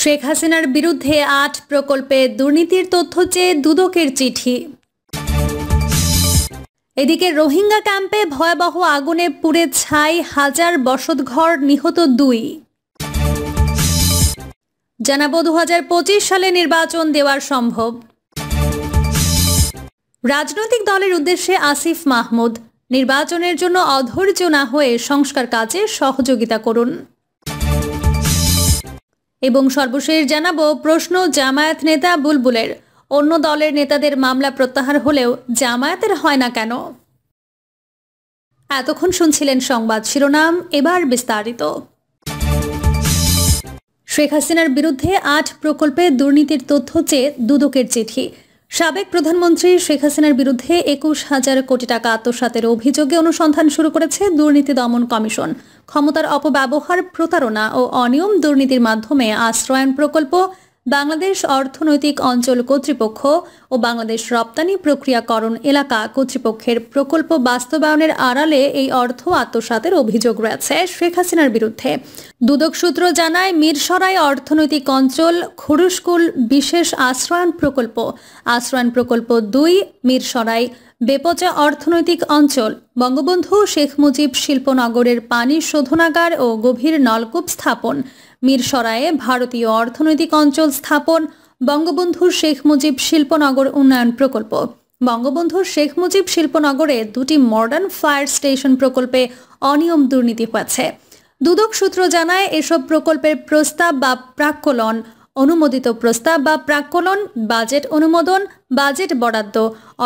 শেখ হাসিনার বিরুদ্ধে ৮ প্রকল্পে দুর্নীতির তথ্য চেয়ে দুদকের চিঠি। এদিকে রোহিঙ্গা ক্যাম্পে ভয়াবহ আগুনে পুড়ে ছাই হাজার বসতঘর, নিহত ২। জানাবো ২০২৫ সালে নির্বাচন দেওয়ার সম্ভব। রাজনৈতিক দলের উদ্দেশ্যে আসিফ মাহমুদ, নির্বাচনের জন্য অধৈর্য না হয়ে সংস্কার কাজে সহযোগিতা করুন। এবং সর্বশেষ জানাবো প্রশ্ন জামায়াত নেতা বুলবুলের, অন্য দলের নেতাদের মামলা প্রত্যাহার হলেও জামায়াতের হয় না কেন? এতক্ষণ শুনছিলেন সংবাদ শিরোনাম, এবার বিস্তারিত। শেখ হাসিনার বিরুদ্ধে ৮ প্রকল্পে দুর্নীতির তথ্য চেয়ে দুদকের চিঠি। সাবেক প্রধানমন্ত্রী শেখ হাসিনার বিরুদ্ধে ২১,০০০ কোটি টাকা আত্মসাতের অভিযোগে অনুসন্ধান শুরু করেছে দুর্নীতি দমন কমিশন। ক্ষমতার অপব্যবহার, প্রতারণা ও অনিয়ম দুর্নীতির মাধ্যমে আশ্রয়ন প্রকল্প, বাংলাদেশ অর্থনৈতিক অঞ্চল কর্তৃপক্ষ ও বাংলাদেশ রপ্তানি প্রক্রিয়াকরণ এলাকা কর্তৃপক্ষের প্রকল্প বাস্তবায়নের আড়ালে এই অর্থ আত্মসাতের অভিযোগ রয়েছে শেখ হাসিনার বিরুদ্ধে। দুদক সূত্র জানায়, মিরসরাই অর্থনৈতিক অঞ্চল, খুরুশকুল বিশেষ আশ্রয়ন প্রকল্প ২, মিরসরাই বেপচা অর্থনৈতিক অঞ্চল, বঙ্গবন্ধু শেখ মুজিব শিল্পনগরের পানি শোধনাগার ও গভীর নলকূপ স্থাপন, মিরসরাইয়ে ভারতীয় অর্থনৈতিক অঞ্চল স্থাপন, বঙ্গবন্ধু শেখ মুজিব শিল্পনগর উন্নয়ন প্রকল্প, বঙ্গবন্ধু শেখ মুজিব শিল্পনগরে ২টি মডার্ন ফায়ার স্টেশন প্রকল্পে অনিয়ম দুর্নীতি হয়েছে। দুদক সূত্র জানায়, এসব প্রকল্পের প্রস্তাব বা প্রাক্কলন, অনুমোদিত প্রস্তাব বা প্রাক্কলন, বাজেট অনুমোদন, বাজেট বরাদ্দ,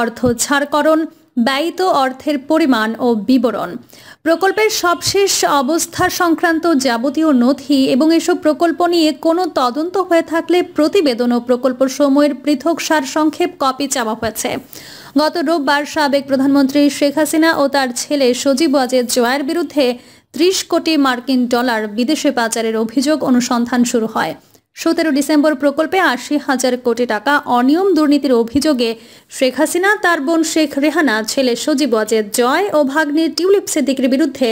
অর্থ ছাড়করণ, ব্যয়িত অর্থের পরিমাণ ও বিবরণ, প্রকল্পের সবশেষ অবস্থা সংক্রান্ত যাবতীয় নথি এবং এসব প্রকল্প নিয়ে কোনো তদন্ত হয়ে থাকলে প্রতিবেদন ও প্রকল্প সময়ের পৃথক সারসংক্ষেপ কপি চাওয়া হয়েছে। গত রোববার সাবেক প্রধানমন্ত্রী শেখ হাসিনা ও তার ছেলে সজীব ওয়াজেদ জয়ের বিরুদ্ধে ৩০ কোটি মার্কিন ডলার বিদেশে পাচারের অভিযোগ অনুসন্ধান শুরু হয়। ১৭ ডিসেম্বর প্রকল্পে ৮০,০০০ কোটি টাকা অনিয়ম দুর্নীতির অভিযোগে শেখ হাসিনা, তার বোন শেখ রেহানা, ছেলে সজীব ওয়াজেদ জয় ও ভাগ্নে টিউলিপ সিদ্দিকের বিরুদ্ধে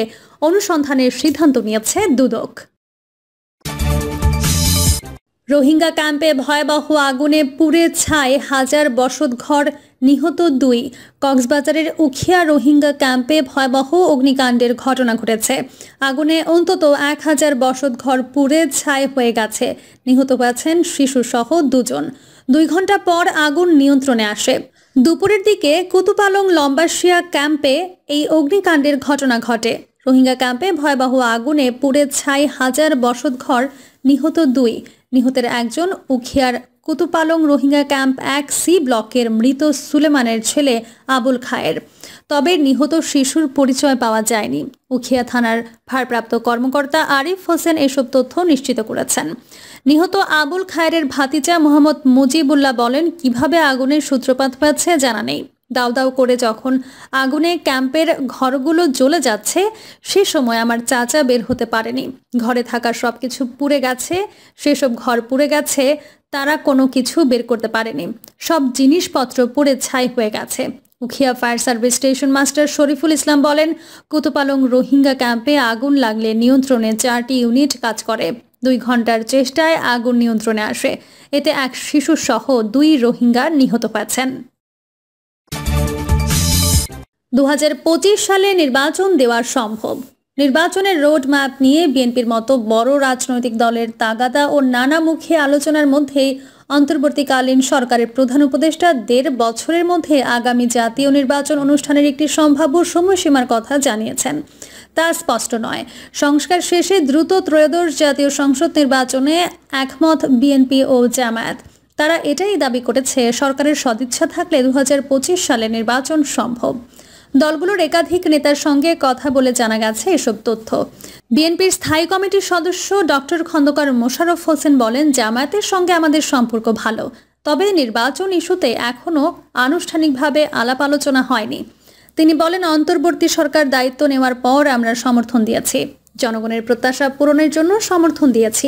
অনুসন্ধানের সিদ্ধান্ত নিয়েছে দুদক। রোহিঙ্গা ক্যাম্পে ভয়াবহ আগুনে পুড়ে ছাই হাজার বসতঘর, নিহত ২। কক্সবাজারের উখিয়া রোহিঙ্গা ক্যাম্পে ভয়াবহ অগ্নিকাণ্ডের ঘটনা ঘটেছে। আগুনে অন্তত ১,০০০ বসতঘর পুড়ে ছাই হয়ে গেছে। নিহত হয়েছেন শিশুসহ ২জন। ২ ঘন্টা পর আগুন নিয়ন্ত্রণে আসে। দুপুরের দিকে কুতুপালং লম্বাসিয়া ক্যাম্পে এই অগ্নিকাণ্ডের ঘটনা ঘটে। রোহিঙ্গা ক্যাম্পে ভয়াবহ আগুনে পুড়ে ছাই হাজার বসতঘর, নিহত ২। নিহতের একজন উখিয়ার কুতুপালং রোহিঙ্গা ক্যাম্প ১C ব্লকের মৃত সুলেমানের ছেলে আবুল খায়ের। তবে নিহত শিশুর পরিচয় পাওয়া যায়নি। উখিয়া থানার ভারপ্রাপ্ত কর্মকর্তা আরিফ হোসেন এসব তথ্য নিশ্চিত করেছেন। নিহত আবুল খায়ের ভাতিজা মোহাম্মদ মুজিবুল্লাহ বলেন, কিভাবে আগুনের সূত্রপাত হয়েছে জানা নেই। দাউ দাউ করে যখন আগুনে ক্যাম্পের ঘরগুলো জ্বলে যাচ্ছে, সে সময় আমার চাচা বের হতে পারেনি। ঘরে থাকা সবকিছু পুড়ে গেছে, সেসব ঘর পুড়ে গেছে, তারা কোনো কিছু বের করতে পারেনি। সব জিনিসপত্র পুড়ে ছাই হয়ে গেছে। Ukhia fire service station master Shariful Islam বলেন, কুতুপালং রোহিঙ্গা ক্যাম্পে আগুন লাগলে নিয়ন্ত্রণে ৪টি ইউনিট কাজ করে। ২ ঘন্টার চেষ্টায় আগুন নিয়ন্ত্রণে আসে। এতে এক শিশুসহ ২ রোহিঙ্গা নিহত হয়েছেন। ২০২৫ সালে নির্বাচন দেওয়া সম্ভব। নির্বাচনের রোড ম্যাপ নিয়ে বিএনপির মতো বড় রাজনৈতিক দলের তাগাদা ও নানামুখী আলোচনার মধ্যেই অন্তর্বর্তীকালীন সরকারের প্রধান উপদেষ্টা ১.৫ বছরের মধ্যে আগামী জাতীয় নির্বাচন অনুষ্ঠানের একটি সম্ভাব্য সময়সীমার কথা জানিয়েছেন। তা স্পষ্ট নয়। সংস্কার শেষে দ্রুত ত্রয়োদশ জাতীয় সংসদ নির্বাচনে একমত বিএনপি ও জামায়াত। তারা এটাই দাবি করেছে, সরকারের সদিচ্ছা থাকলে ২০২৫ সালে নির্বাচন সম্ভব। দলগুলোর একাধিক নেতার সঙ্গে কথা বলে জানা গেছে এসব তথ্য। বিএনপির স্থায়ী কমিটির সদস্য ডক্টর খন্দকার মোশাররফ হোসেন বলেন, জামায়াতের সঙ্গে আমাদের সম্পর্ক ভালো, তবে নির্বাচন ইস্যুতে এখনও আনুষ্ঠানিকভাবে আলাপ আলোচনা হয়নি। তিনি বলেন, অন্তর্বর্তী সরকার দায়িত্ব নেওয়ার পর আমরা সমর্থন দিয়েছি, জনগণের প্রত্যাশা পূরণের জন্য সমর্থন দিয়েছি।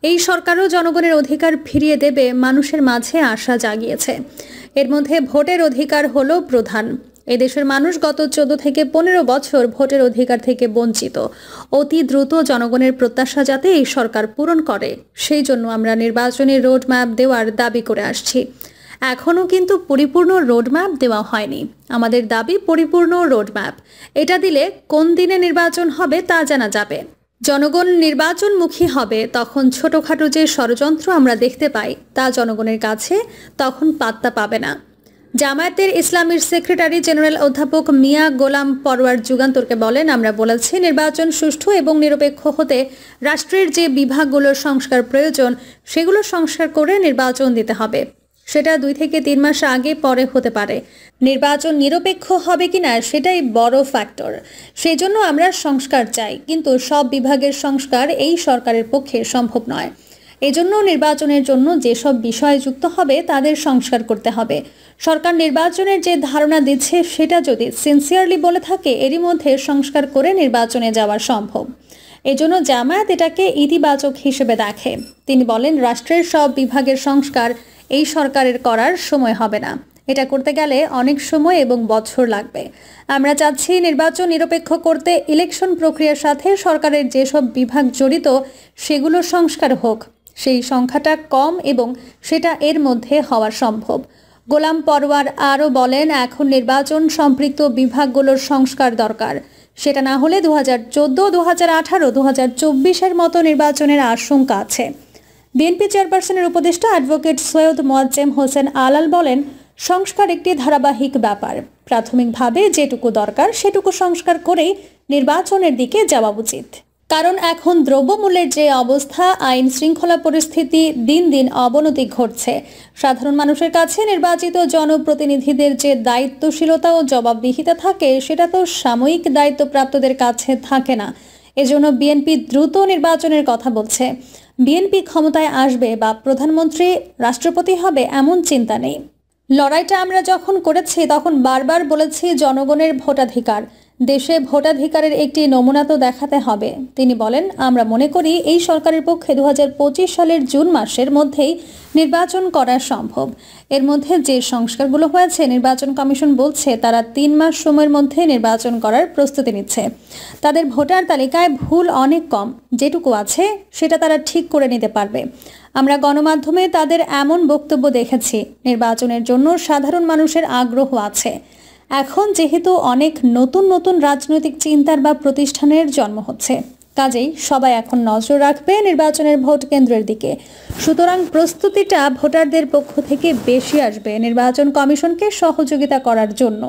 এই সরকারও জনগণের অধিকার ফিরিয়ে দেবে, মানুষের মাঝে আশা জাগিয়েছে। এর মধ্যে ভোটের অধিকার হলো প্রধান। এদেশের মানুষ গত 14 থেকে 15 বছর ভোটের অধিকার থেকে বঞ্চিত। অতি দ্রুত জনগণের প্রত্যাশা যাতে এই সরকার পূরণ করে, সেই জন্য আমরা নির্বাচনী রোডম্যাপ দেওয়ার দাবি করে আসছি। এখনও কিন্তু পরিপূর্ণ রোডম্যাপ দেওয়া হয়নি। আমাদের দাবি পরিপূর্ণ রোডম্যাপ। এটা দিলে কোন দিনে নির্বাচন হবে তা জানা যাবে। জনগণ নির্বাচনমুখী হবে, তখন ছোটখাটো যে ষড়যন্ত্র আমরা দেখতে পাই তা জনগণের কাছে তখন পাত্তা পাবে না। জামায়াতের ইসলামীর সেক্রেটারি জেনারেল অধ্যাপক মিয়া গোলাম পরওয়ার যুগান্তরকে বলেন, আমরা বলেছি নির্বাচন সুষ্ঠু এবং নিরপেক্ষ হতে রাষ্ট্রের যে বিভাগগুলোর সংস্কার প্রয়োজন সেগুলো সংস্কার করে নির্বাচন দিতে হবে। সেটা 2 থেকে 3 মাস আগে পরে হতে পারে। নির্বাচন নিরপেক্ষ হবে কিনা সেটাই বড় ফ্যাক্টর। সেই জন্য আমরা সংস্কার চাই, কিন্তু সব বিভাগের সংস্কার এই সরকারের পক্ষে সম্ভব নয়। এজন্য নির্বাচনের জন্য যেসব বিষয় যুক্ত হবে তাদের সংস্কার করতে হবে। সরকার নির্বাচনের যে ধারণা দিচ্ছে সেটা যদি সিনসিয়ারলি বলে থাকে, এরই মধ্যে সংস্কার করে নির্বাচনে যাওয়া সম্ভব। এজন্য জামায়াত এটাকে ইতিবাচক হিসেবে দেখে। তিনি বলেন, রাষ্ট্রের সব বিভাগের সংস্কার এই সরকারের করার সময় হবে না। এটা করতে গেলে অনেক সময় এবং বছর লাগবে। আমরা চাচ্ছি নির্বাচন নিরপেক্ষ করতে ইলেকশন প্রক্রিয়ার সাথে সরকারের যেসব বিভাগ জড়িত সেগুলো সংস্কার হোক। সেই সংখ্যাটা কম এবং সেটা এর মধ্যে হওয়া সম্ভব। গোলাম পরওয়ার আরও বলেন, এখন নির্বাচন সম্পৃক্ত বিভাগগুলোর সংস্কার দরকার। সেটা না হলে 2014, 2018, 2024-এর মতো নির্বাচনের আশঙ্কা আছে। বিএনপি চেয়ারপারসনের উপদেষ্টা অ্যাডভোকেট সৈয়দ মোয়াজ্জেম হোসেন আলাল বলেন, সংস্কার একটি ধারাবাহিক ব্যাপার। প্রাথমিকভাবে যেটুকু দরকার সেটুকু সংস্কার করেই নির্বাচনের দিকে যাওয়া উচিত। কারণ এখন দ্রব্যমূল্যের যে অবস্থা, আইন শৃঙ্খলা পরিস্থিতি দিন দিন অবনতি ঘটছে। সাধারণ মানুষের কাছে নির্বাচিত জনপ্রতিনিধিদের যে দায়িত্বশীলতা ও জবাবদিহিতা থাকে সেটা তো সাময়িক দায়িত্বপ্রাপ্তদের কাছে থাকে না। এজন্য বিএনপি দ্রুত নির্বাচনের কথা বলছে। বিএনপি ক্ষমতায় আসবে বা প্রধানমন্ত্রী রাষ্ট্রপতি হবে এমন চিন্তা নেই। লড়াইটা আমরা যখন করেছি তখন বারবার বলেছি জনগণের ভোটাধিকার। দেশে ভোটাধিকারের একটি নমুনা তো দেখাতে হবে। তিনি বলেন, আমরা মনে করি এই সরকারের পক্ষে 2025 সালের জুন মাসের মধ্যেই নির্বাচন করা সম্ভব। এর মধ্যে যে সংস্কারগুলো হয়েছে, নির্বাচন কমিশন বলছে তারা 3 মাস সময়ের মধ্যে নির্বাচন করার প্রস্তুতি নিচ্ছে। তাদের ভোটার তালিকায় ভুল অনেক কম, যেটুকু আছে সেটা তারা ঠিক করে নিতে পারবে। আমরা গণমাধ্যমে তাদের এমন বক্তব্য দেখেছি, নির্বাচনের জন্য সাধারণ মানুষের আগ্রহ আছে। এখন যেহেতু অনেক নতুন নতুন রাজনৈতিক চিন্তার বা প্রতিষ্ঠানের জন্ম হচ্ছে, কাজেই সবাই এখন নজর রাখবে নির্বাচনের ভোট কেন্দ্রের দিকে। সুতরাং প্রস্তুতিটা ভোটারদের পক্ষ থেকে বেশি আসবে নির্বাচন কমিশনকে সহযোগিতা করার জন্য।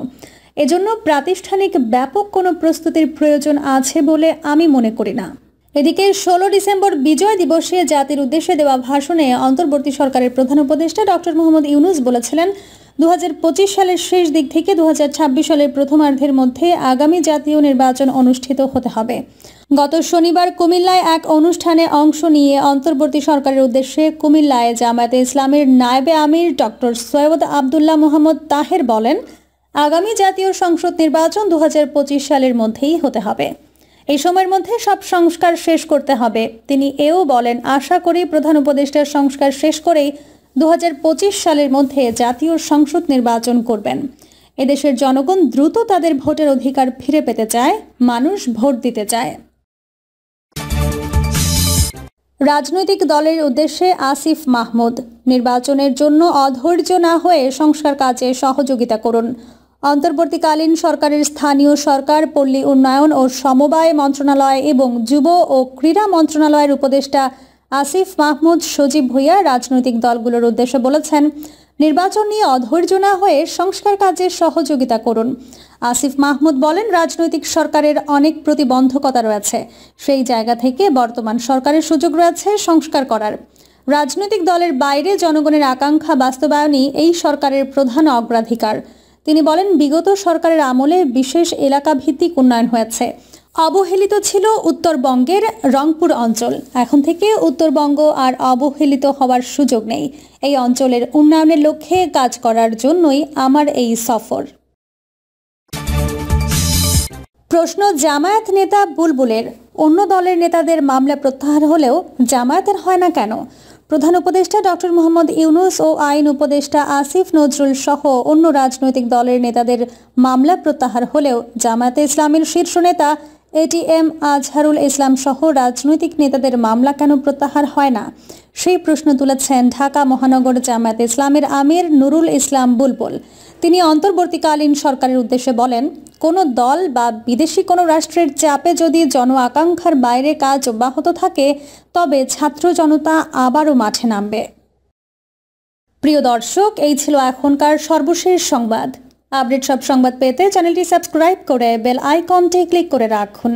এজন্য প্রাতিষ্ঠানিক ব্যাপক কোনো প্রস্তুতির প্রয়োজন আছে বলে আমি মনে করি না। এদিকে 16 ডিসেম্বর বিজয় দিবসে জাতির উদ্দেশ্যে দেওয়া ভাষণে অন্তর্বর্তী সরকারের প্রধান উপদেষ্টা ডক্টর মোহাম্মদ ইউনূস বলেছিলেন, 2025 সালের শেষ দিক থেকে 2026 সালের প্রথমার্ধের মধ্যে আগামী জাতীয় নির্বাচন অনুষ্ঠিত হতে হবে। গত শনিবার কুমিল্লায় এক অনুষ্ঠানে অংশ নিয়ে অন্তর্বর্তী সরকারের উদ্দেশ্যে কুমিল্লায় জামায়াতে ইসলামের নায়েবে আমির ডক্টর সৈয়দ আবদুল্লাহ মোহাম্মদ তাহের বলেন, আগামী জাতীয় সংসদ নির্বাচন 2025 সালের মধ্যেই হতে হবে। এই সময়ের মধ্যে সব সংস্কার শেষ করতে হবে। তিনি এও বলেন, আশা করি প্রধান উপদেষ্টার সংস্কার শেষ করেই 2025 সালের মধ্যে জাতীয় সংসদ নির্বাচন করবেন। এদেশের জনগণ দ্রুত তাদের ভোটের অধিকার ফিরে পেতে চায়, মানুষ ভোট দিতে চায়। রাজনৈতিক দলের উদ্দেশ্যে আসিফ মাহমুদ, নির্বাচনের জন্য অধৈর্য না হয়ে সংস্কার কাজে সহযোগিতা করুন। অন্তর্বর্তীকালীন সরকারের স্থানীয় সরকার, পল্লী উন্নয়ন ও সমবায় মন্ত্রণালয় এবং যুব ও ক্রীড়া মন্ত্রণালয়ের উপদেষ্টা আসিফ মাহমুদ সজীব ভুঁইয়া রাজনৈতিক দলগুলোর উদ্দেশ্যে বলেছেন, নির্বাচন নিয়ে অধৈর্য না হয়ে সংস্কার কাজে সহযোগিতা করুন। আসিফ মাহমুদ বলেন, রাজনৈতিক সরকারের অনেক প্রতিবন্ধকতা রয়েছে। সেই জায়গা থেকে বর্তমান সরকারের সুযোগ রয়েছে সংস্কার করার। রাজনৈতিক দলের বাইরে জনগণের আকাঙ্ক্ষা বাস্তবায়নই এই সরকারের প্রধান অগ্রাধিকার। তিনি বলেন, বিগত সরকারের আমলে বিশেষ এলাকা ভিত্তিক উন্নয়ন হয়েছে। অবহেলিত ছিল উত্তরবঙ্গের রংপুর অঞ্চল। এখন থেকে উত্তরবঙ্গ আর অবহেলিত হওয়ার সুযোগ নেই। এই অঞ্চলের উন্নয়নের লক্ষ্যে কাজ করার জন্যই আমার এই সফর। প্রশ্ন জামায়াত নেতা বুলবুলের, অন্য দলের নেতাদের মামলা প্রত্যাহার হলেও জামায়াতের হয় না কেন? প্রধান উপদেষ্টা ডক্টর মোহাম্মদ ইউনূস ও আইন উপদেষ্টা আসিফ নজরুল সহ অন্য রাজনৈতিক দলের নেতাদের মামলা প্রত্যাহার হলেও জামায়াতে ইসলামীর শীর্ষ নেতা এটিএম আজহারুল ইসলাম সহ রাজনৈতিক নেতাদের মামলা কেন প্রত্যাহার হয় না, সেই প্রশ্ন তুলেছেন ঢাকা মহানগর জামায়াতে ইসলামীর আমির নুরুল ইসলাম বুলবুল। তিনি অন্তর্বর্তীকালীন সরকারের উদ্দেশ্যে বলেন, কোনো দল বা বিদেশি কোনো রাষ্ট্রের চাপে যদি জন আকাঙ্ক্ষার বাইরে কাজ অব্যাহত থাকে তবে ছাত্র জনতা আবারও মাঠে নামবে। প্রিয় দর্শক, এই ছিল এখনকার সর্বশেষ সংবাদ। আপডেট সব সংবাদ পেতে চ্যানেলটি সাবস্ক্রাইব করে বেল আইকনটি ক্লিক করে রাখুন।